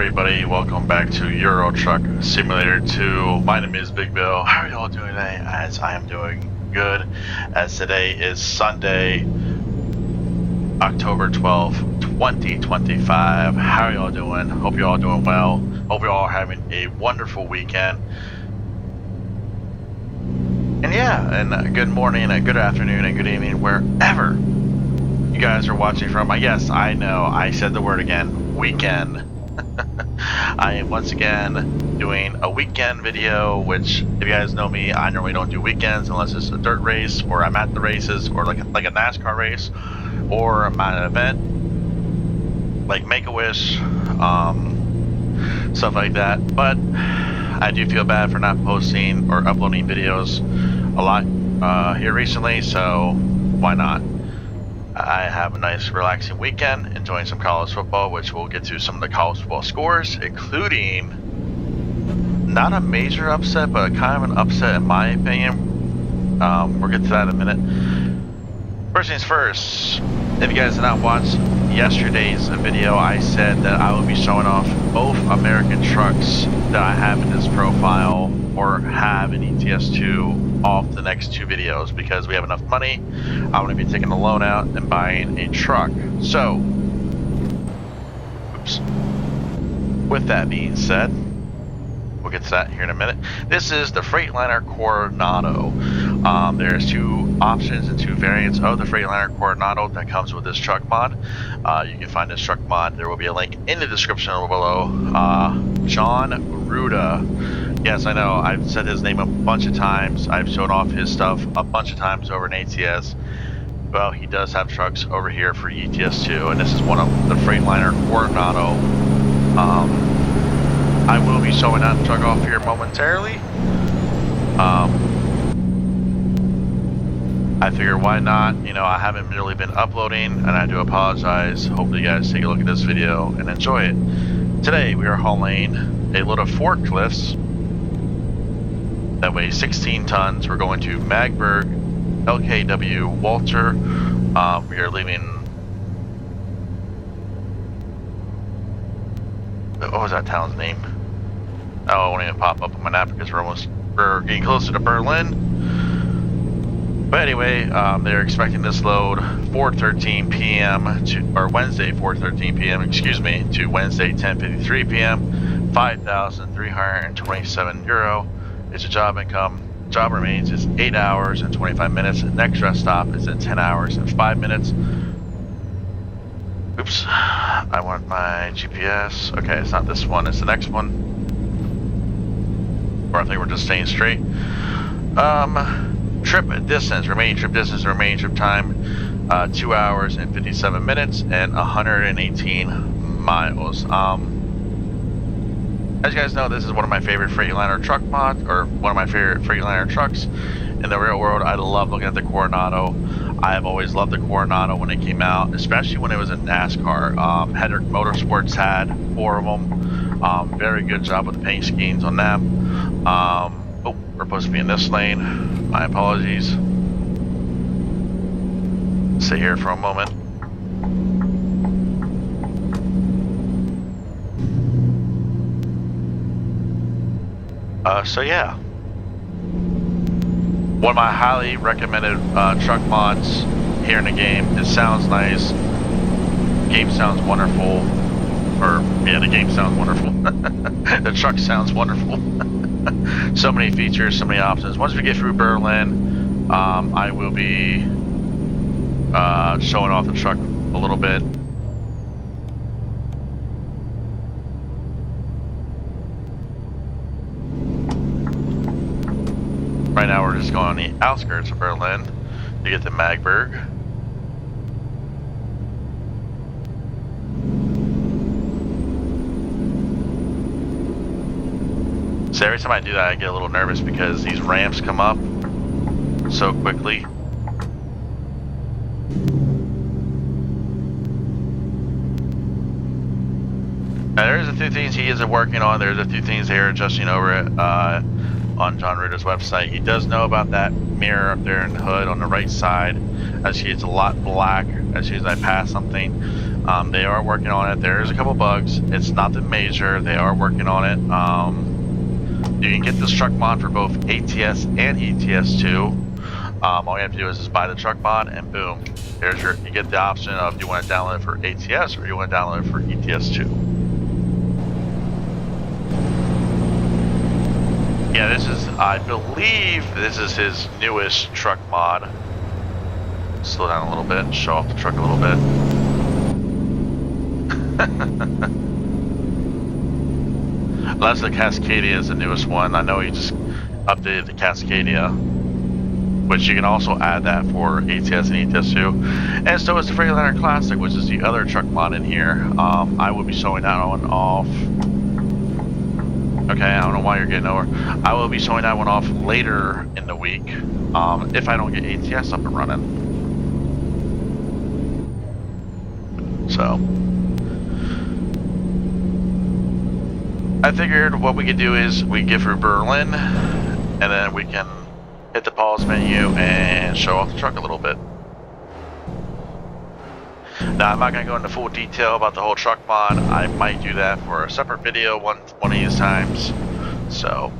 everybody? Welcome back to Euro Truck Simulator 2. My name is Big Bill. How are y'all doing today? As I am doing good, as today is Sunday, October 12th, 2025. How are y'all doing? Hope you're all doing well. Hope you're all having a wonderful weekend. And yeah, and good morning, and good afternoon, and good evening, wherever you guys are watching from. Yes, I know, I said the word again, weekend. I am once again doing a weekend video, which, if you guys know me, I normally don't do weekends unless it's a dirt race, or I'm at the races, or like a NASCAR race, or I'm at an event, like Make-A-Wish, stuff like that. But I do feel bad for not posting or uploading videos a lot here recently, so why not? I have a nice relaxing weekend, enjoying some college football, which we'll get to some of the college football scores, including not a major upset, but kind of an upset in my opinion. We'll get to that in a minute. First things first, if you guys did not watch yesterday's video, I said that I will be showing off both American trucks that I have in this profile, or have in ETS2, off the next two videos, because we have enough money. I'm going to be taking a loan out and buying a truck. So, oops. With that being said, we'll get to that here in a minute. This is the Freightliner Coronado. There's two options and two variants of the Freightliner Coronado that comes with this truck mod. You can find this truck mod. There will be a link in the description below. John Ruda. Yes, I know, I've said his name a bunch of times. I've shown off his stuff a bunch of times over in ATS. Well, he does have trucks over here for ETS2, and this is one of the Freightliner Coronado. I will be showing that truck off here momentarily. I figure why not? You know, I haven't really been uploading, and I do apologize. Hopefully you guys take a look at this video and enjoy it. Today we are hauling a load of forklifts that weighs 16 tons. We're going to Magdeburg, LKW, Walter. We are leaving. What was that town's name? Oh, it won't even pop up on my map because we're getting closer to Berlin. But anyway, they're expecting this load 4:13 p.m. or Wednesday 4:13 p.m. excuse me, to Wednesday 10:53 p.m. 5,327 euro. It's a job income. Job remains is 8 hours and 25 minutes. Next rest stop is at 10 hours and 5 minutes. Oops, I want my GPS. Okay, it's not this one, it's the next one. Or I think we're just staying straight. Trip distance, remaining trip distance, remaining trip time, 2 hours and 57 minutes and 118 miles. As you guys know, this is one of my favorite Freightliner truck mods, or one of my favorite Freightliner trucks in the real world. I love looking at the Coronado. I have always loved the Coronado when it came out, especially when it was in NASCAR. Hedrick Motorsports had 4 of them. Very good job with the paint schemes on them. Oh, we're supposed to be in this lane. My apologies. Sit here for a moment. So yeah, one of my highly recommended truck mods here in the game. It sounds nice. The game sounds wonderful. Or yeah, the game sounds wonderful. The truck sounds wonderful. So many features, so many options. Once we get through Berlin, I will be showing off the truck a little bit. Right now we're just going on the outskirts of Berlin to get to Magdeburg. So every time I do that I get a little nervous because these ramps come up so quickly. Now there's a few things he is working on. There's a few things they're adjusting over it. On John Ruda's website. He does know about that mirror up there in the hood on the right side, as she is a lot black as soon as I pass something. They are working on it. There's a couple bugs. It's nothing major. They are working on it. You can get this truck mod for both ATS and ETS2. All you have to do is just buy the truck mod, and boom, there's you get the option of do you want to download it for ATS or you want to download it for ETS2. Yeah, this is, I believe this is his newest truck mod. Slow down a little bit, show off the truck a little bit. Unless the Cascadia is the newest one. I know he just updated the Cascadia, which you can also add that for ATS and ETS2. And so is the Freightliner Classic, which is the other truck mod in here. I will be showing that one off. Okay, I don't know why you're getting over. I will be showing that one off later in the week if I don't get ATS up and running. So I figured what we could do is we get through Berlin and then we can hit the pause menu and show off the truck a little bit. Now, I'm not going to go into full detail about the whole truck mod. I might do that for a separate video one of these times. So,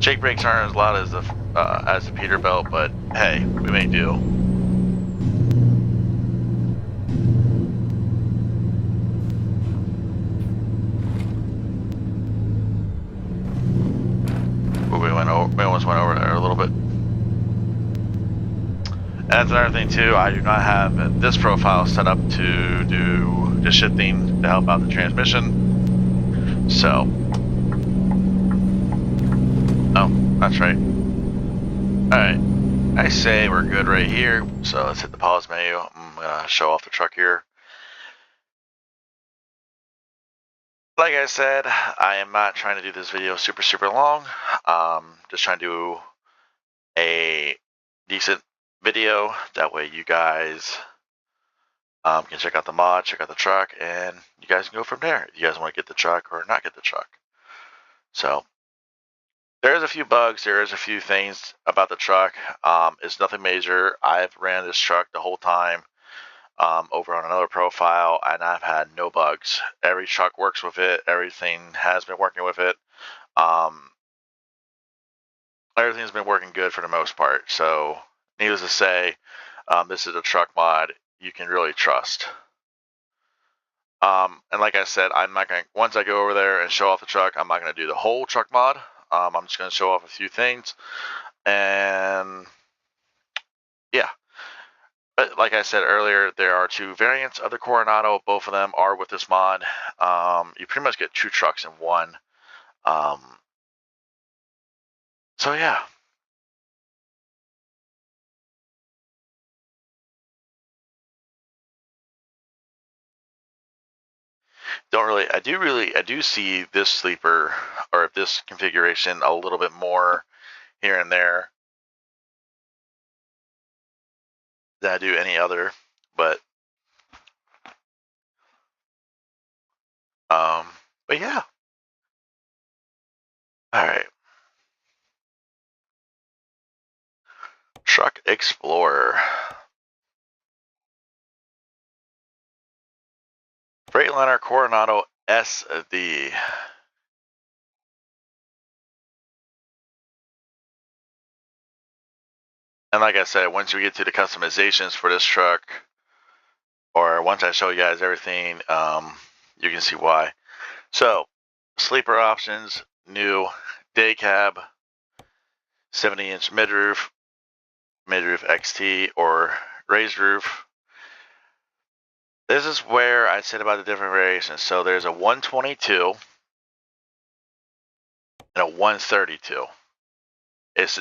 Jake brakes aren't as loud as the Peterbilt, but hey, we may do. We almost went over there a little bit. And that's another thing too, I do not have this profile set up to do the shifting to help out the transmission. So, oh, that's right. Alright, I say we're good right here, so let's hit the pause menu. I'm gonna show off the truck here. Like I said, I am not trying to do this video super long. Just trying to do a decent video. That way you guys can check out the mod, check out the truck, and you guys can go from there. If you guys want to get the truck or not get the truck. So there's a few bugs. There is a few things about the truck. It's nothing major. I've ran this truck the whole time. Over on another profile, and I've had no bugs. Every truck works with it. Everything has been working with it. Everything's been working good for the most part. So, needless to say, this is a truck mod you can really trust. And like I said, I'm not going. Once I go over there and show off the truck, I'm not going to do the whole truck mod. I'm just going to show off a few things, and yeah. But like I said earlier, there are two variants of the Coronado. Both of them are with this mod. You pretty much get two trucks in one. So yeah. I do see this sleeper or this configuration a little bit more here and there than I do any other. But yeah. All right. Truck Explorer. Freightliner Coronado SD. And like I said, once we get to the customizations for this truck, or once I show you guys everything, you can see why. So, sleeper options, new day cab, 70-inch midroof, midroof XT, or raised roof. This is where I said about the different variations. So there's a 122 and a 132. It's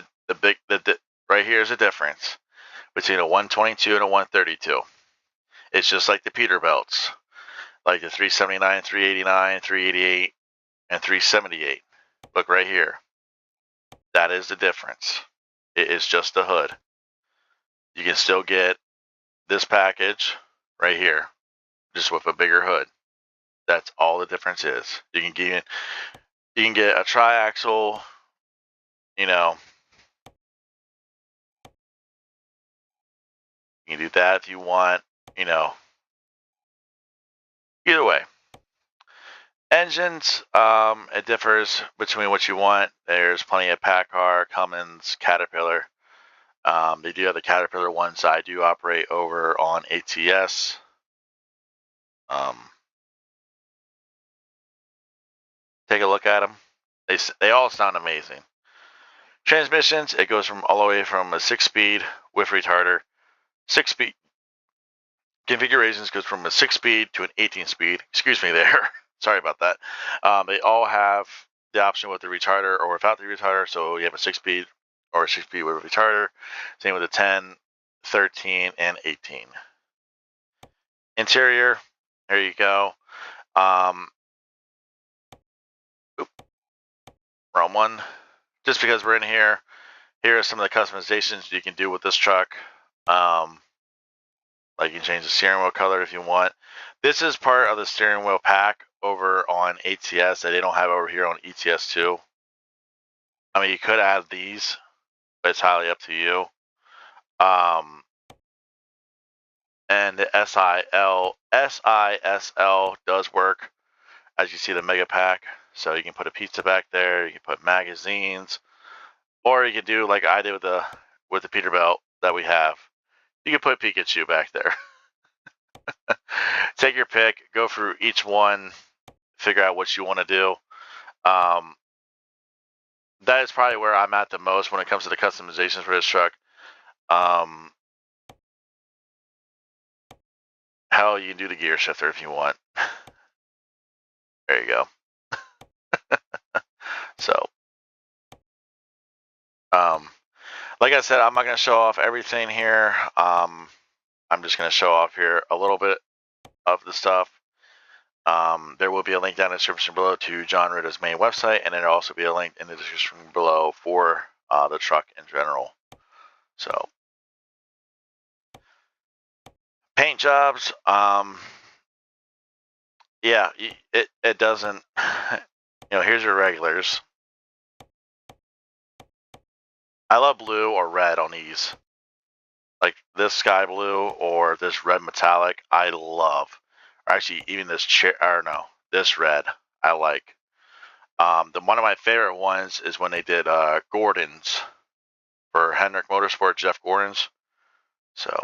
right here is the difference between a 122 and a 132. It's just like the Peterbilts, like the 379, 389, 388, and 378. Look right here. That is the difference. It is just the hood. You can still get this package right here, just with a bigger hood. That's all the difference is. You can get You can get a triaxle, you know, you can do that if you want, you know. Either way. Engines, it differs between what you want. There's plenty of PACCAR, Cummins, Caterpillar. They do have the Caterpillar ones I do operate over on ATS. Take a look at them. They all sound amazing. Transmissions, it goes from all the way from a 6-speed with retarder. 6-speed configurations goes from a 6-speed to an 18-speed. Excuse me there. Sorry about that. They all have the option with the retarder or without the retarder. So you have a 6-speed or a 6-speed with a retarder. Same with the 10, 13, and 18. Interior, there you go. Wrong one. Just because we're in here, here are some of the customizations you can do with this truck. Like you can change the steering wheel color if you want. This is part of the steering wheel pack over on ATS that they don't have over here on ETS2. I mean, you could add these, but it's highly up to you. And the SISL does work, as you see the mega pack. So you can put a pizza back there, you can put magazines, or you can do like I did with the Peterbilt that we have. You can put Pikachu back there. Take your pick, go through each one, figure out what you want to do. That is probably where I'm at the most when it comes to the customizations for this truck. Hell, you can do the gear shifter if you want. There you go. So, like I said, I'm not going to show off everything here. I'm just going to show off here a little bit of the stuff. There will be a link down in the description below to John Ritta's main website, and there'll also be a link in the description below for the truck in general. So, paint jobs, yeah, it doesn't, here's your regulars. I love blue or red on these. Like this sky blue or this red metallic, I love. Or actually, even this this red, I like. One of my favorite ones is when they did Gordon's for Hendrick Motorsport, Jeff Gordon's. So,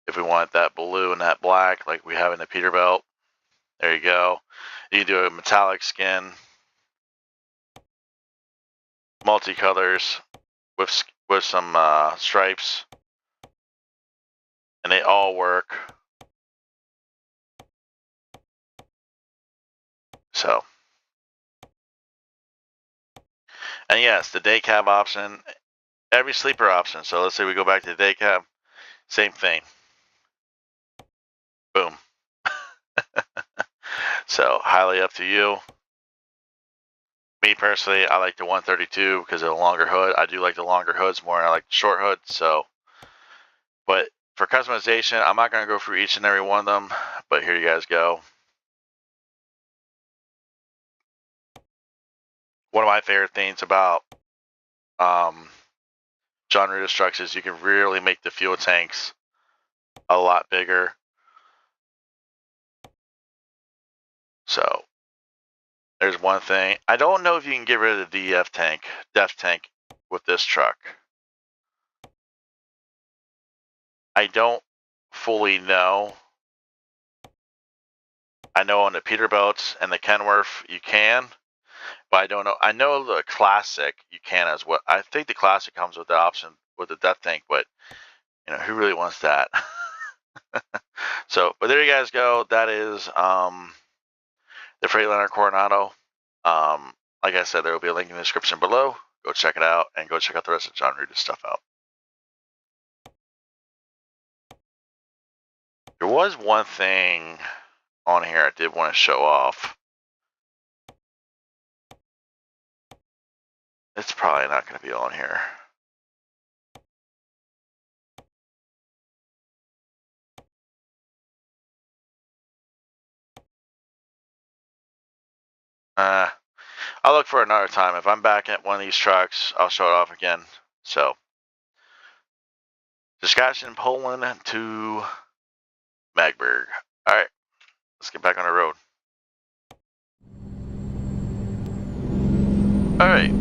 if we want that blue and that black like we have in the Peterbilt, there you go. You can do a metallic skin, multicolors with some stripes, and they all work. So, and yes, the day cab option, every sleeper option. So let's say we go back to the day cab, same thing. Boom. So highly up to you. Me personally, I like the 132 because of the longer hood. I do like the longer hoods more than I like the short hood. So, but for customization, I'm not going to go through each and every one of them, but here you guys go. One of my favorite things about John Ritta's trucks is you can really make the fuel tanks a lot bigger. So there's one thing. I don't know if you can get rid of the def tank with this truck. I don't fully know. I know on the Peterbilts and the Kenworth you can, but I don't know. I know the Classic you can as well. I think the Classic comes with the option with the def tank, but who really wants that? So, but there you guys go. That is the Freightliner Coronado. Like I said, there will be a link in the description below. Go check it out and go check out the rest of John Ritta's stuff out. There was one thing on here I did want to show off. It's probably not going to be on here. I'll look for another time. If I'm back at one of these trucks, I'll show it off again. So, Szczecin, Poland to Magdeburg. All right, let's get back on the road. All right.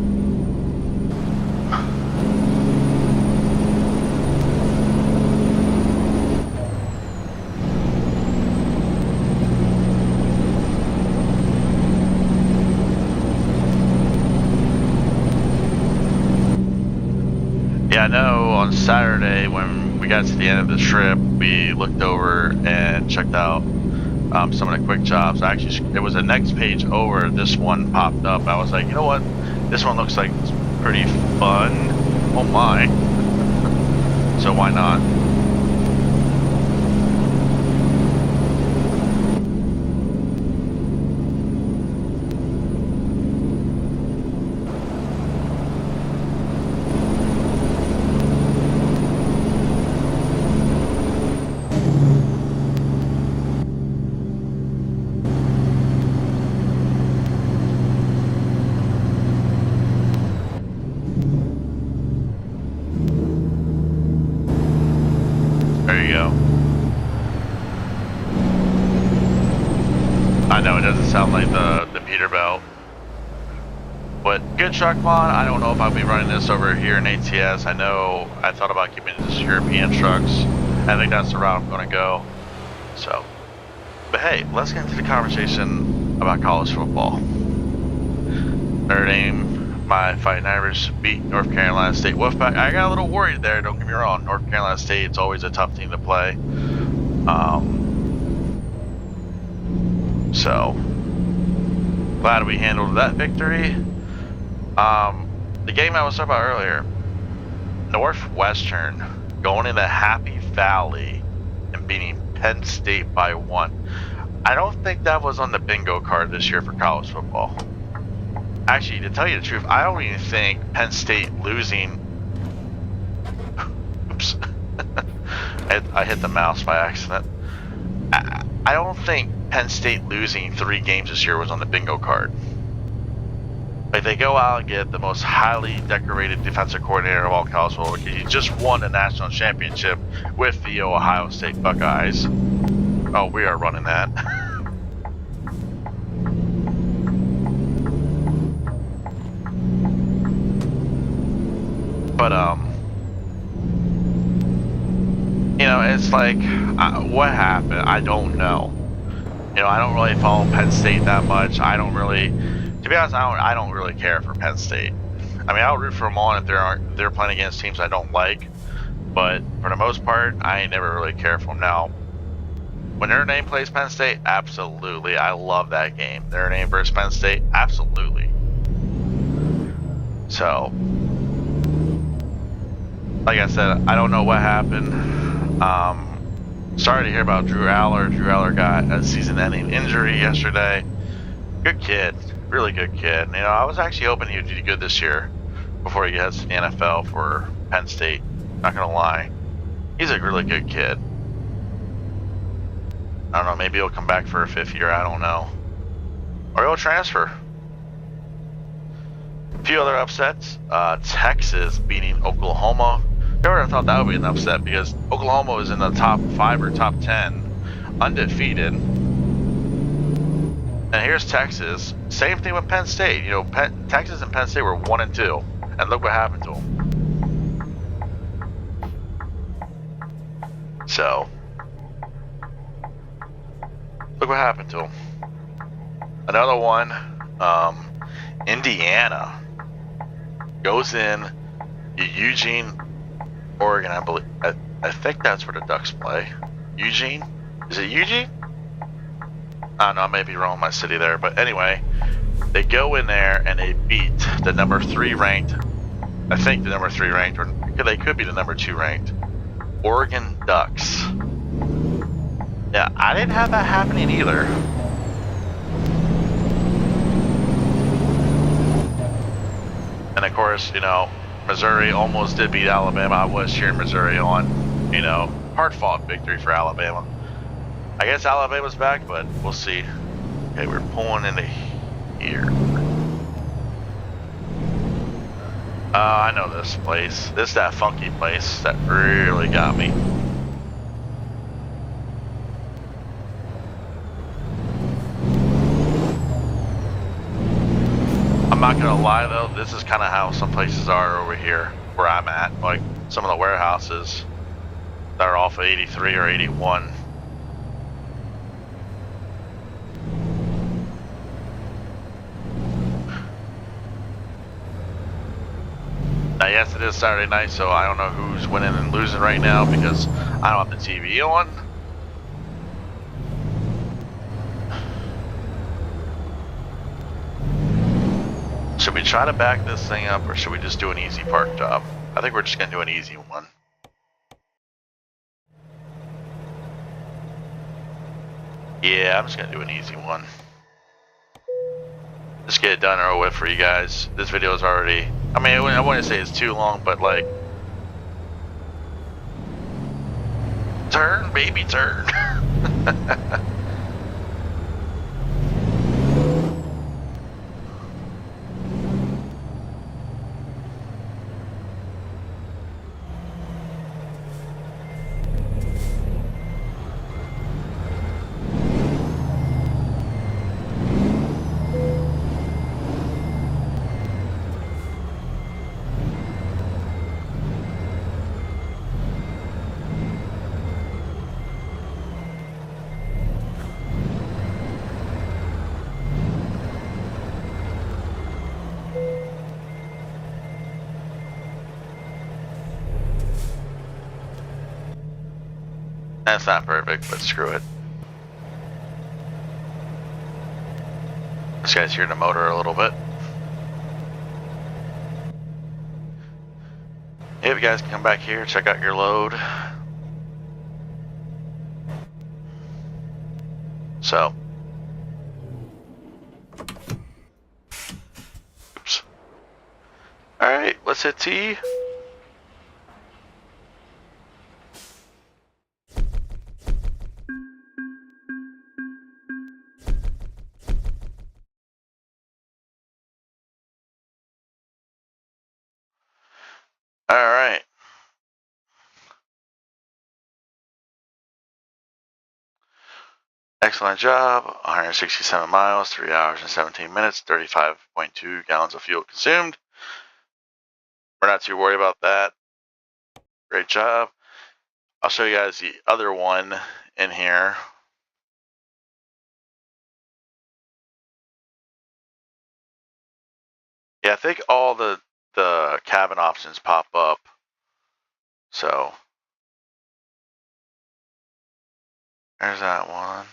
Yeah, I know on Saturday when we got to the end of the trip, we looked over and checked out some of the quick jobs. Actually, it was the next page over. This one popped up. I was like, you know what? This one looks like it's pretty fun. Oh my. So why not? There you go. I know it doesn't sound like the Peterbilt, but good truck mod. I don't know if I'll be running this over here in ATS. I know I thought about keeping this European trucks. I think that's the route I'm going to go. So, but hey, let's get into the conversation about college football. Notre Dame, my Fighting Irish, beat North Carolina State Wolfpack. I got a little worried there, don't get me wrong. North Carolina State's always a tough team to play. So, glad we handled that victory. The game I was talking about earlier, Northwestern going into Happy Valley and beating Penn State by 1. I don't think that was on the bingo card this year for college football. Actually, to tell you the truth, I don't even think Penn State losing... Oops. I hit the mouse by accident. I don't think Penn State losing 3 games this year was on the bingo card. Like, they go out and get the most highly decorated defensive coordinator of all college football. He just won the national championship with the Ohio State Buckeyes. Oh, we are running that. But, you know, it's like, what happened? I don't know. You know, I don't really follow Penn State that much. I don't really, to be honest, I don't really care for Penn State. I mean, I'll root for them on if they're playing against teams I don't like. But for the most part, I never really care for them. Now, when Notre Dame plays Penn State, absolutely. I love that game. Notre Dame versus Penn State, absolutely. So, like I said, I don't know what happened. Sorry to hear about Drew Aller. Drew Aller got a season-ending injury yesterday. Good kid, really good kid. You know, I was actually hoping he would do good this year before he heads to the NFL for Penn State. Not gonna lie, he's a really good kid. I don't know, maybe he'll come back for a 5th year. I don't know, or he'll transfer. A few other upsets. Texas beating Oklahoma. I would have thought that would be an upset because Oklahoma was in the top 5 or top 10, undefeated. And here's Texas. Same thing with Penn State. You know, Texas and Penn State were 1 and 2, and look what happened to them. So, look what happened to them. Another one. Indiana goes in. Eugene, Oregon, I believe. I think that's where the Ducks play. Eugene? Is it Eugene? I don't know, I may be wrong with my city there. But anyway, they go in there and they beat the number 3 ranked, I think the number 3 ranked, or they could be the number 2 ranked, Oregon Ducks. Yeah, I didn't have that happening either. And of course, you know, Missouri almost did beat Alabama. I was cheering Missouri on. You know, hard-fought victory for Alabama. I guess Alabama's back, but we'll see. Okay, we're pulling into here. I know this place. This is that funky place that really got me. I'm not gonna lie though, this is kind of how some places are over here where I'm at. Like some of the warehouses that are off of 83 or 81. Now, yes, it is Saturday night, so I don't know who's winning and losing right now because I don't have the TV on. Should we try to back this thing up or should we just do an easy park job? I think we're just gonna do an easy one. Yeah, I'm just gonna do an easy one. Just get it done or with for you guys. This video is already, I mean, I wouldn't say it's too long, but like, turn, baby, turn. That's not perfect, but screw it. This guy's hearing the motor a little bit. Hey, if you guys can come back here, check out your load. So. Oops. Alright, let's hit T. Alright. Excellent job. 167 miles, 3 hours and 17 minutes, 35.2 gallons of fuel consumed. We're not too worried about that. Great job. I'll show you guys the other one in here. Yeah, I think all the cabin options pop up. So there's that one.